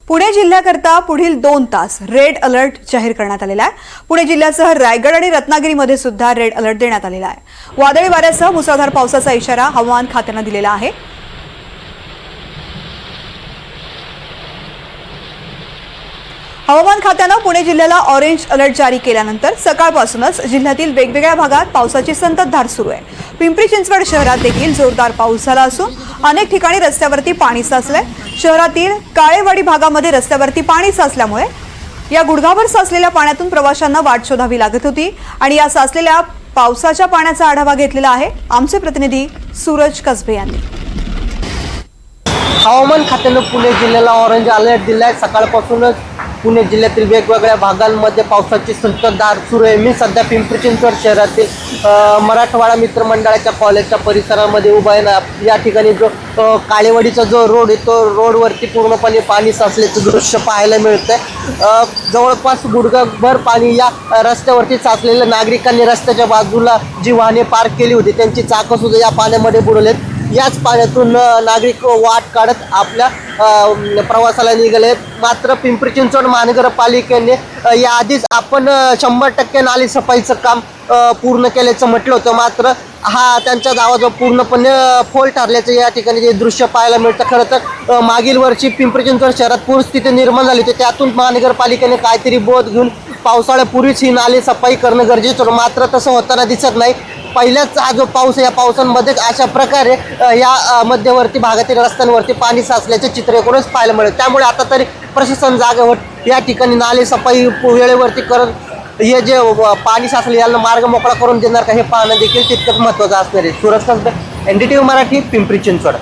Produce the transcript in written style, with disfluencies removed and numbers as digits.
पुणे जिल्ह्याकरता पुढील 2 तास red alert जाहीर करण्यात आलेला आहे। पुणे जिल्ह्यासह रायगड आणि रत्नागिरीमध्ये सुद्धा रेड अलर्ट देण्यात आलेला आहे। वादळी वाऱ्यासह मुसळधार पावसाचा इशारा हवामान खात्याने दिलेला आहे। हवामान खात्याने पुणे जिल्ह्याला ऑरेंज अलर्ट जारी केल्यानंतर सकाळपासूनच जिल्ह्यातील वेगवेगळ्या भागात पावसाची संततधार सुरू आहे। पिंपरी चिंचवड शहरात देखील जोरदार पाऊस झाला असून अनेक ठिकाणी रस्त्यावरती पाणी साचलंय। शहरातील काळेवाडी भागामध्ये रस्त्यावरती पाणी साचल्यामुळे या गुडघाभर साचलेल्या पाण्यातून प्रवाशांना वाट शोधावी लागत होती आणि या साचलेल्या पावसाच्या पाण्याचा आढावा घेतलेला आहे आमचे प्रतिनिधी सूरज कसबे यांनी। हवामान खात्याने पुणे जिल्ह्याला ऑरेंज अलर्ट दिला आहे। सकाळपासूनच पुणे जिल्ह्यातील वेगवेगळ्या भागांमध्ये पावसाची संततधार सुरू आहे। मी सध्या पिंपरी चिंचवड शहरातील मराठवाडा मित्र मंडळाच्या कॉलेजच्या परिसरामध्ये उभा आहे ना। या ठिकाणी जो काळेवाडीचा जो रोड आहे तो रोडवरती पूर्णपणे पाणी साचल्याचं दृश्य पाहायला मिळतंय। जवळपास गुडघाभर पाणी या रस्त्यावरती साचलेल्या नागरिकांनी रस्त्याच्या बाजूला जी वाहने पार्क केली होती त्यांची चाकं सुद्धा या पाण्यामध्ये बुडवलेत। याच पाण्यातून नागरिक वाट काढत आपल्या प्रवासाला निघाले। मात्र पिंपरी चिंचवड महानगरपालिकेने याआधीच आपण 100% नाली सफाईचं काम पूर्ण केल्याचं म्हटलं होतं, मात्र हा त्यांच्या दावा पूर्णपणे फोल ठरल्याचं या ठिकाणी जे दृश्य पाहायला मिळतं। खरं तर मागील वर्षी पिंपरी चिंचवड शहरात पूरस्थिती निर्माण झाली होती, त्यातून महानगरपालिकेने काहीतरी बोध घेऊन पावसाळ्यापूर्वीच ही नाली सफाई करणं गरजेचं होतं, मात्र तसं होताना दिसत नाही। पहिल्याच हा जो पाऊस आहे या पावसांमध्येच अशा प्रकारे या मध्यवर्ती भागातील रस्त्यांवरती पाणी साचल्याचे चित्र एकूणच पाहायला मिळेल। त्यामुळे आता तरी प्रशासन जागे होत या ठिकाणी नाले सफाई वेळेवरती करत हे जे पाणी साचले याला मार्ग मोकळा करून देणार का हे पाहणं देखील तितकंच महत्त्वाचं असणार आहे। सूरज कसबे, NDTV मराठी, पिंपरी चिंचवड।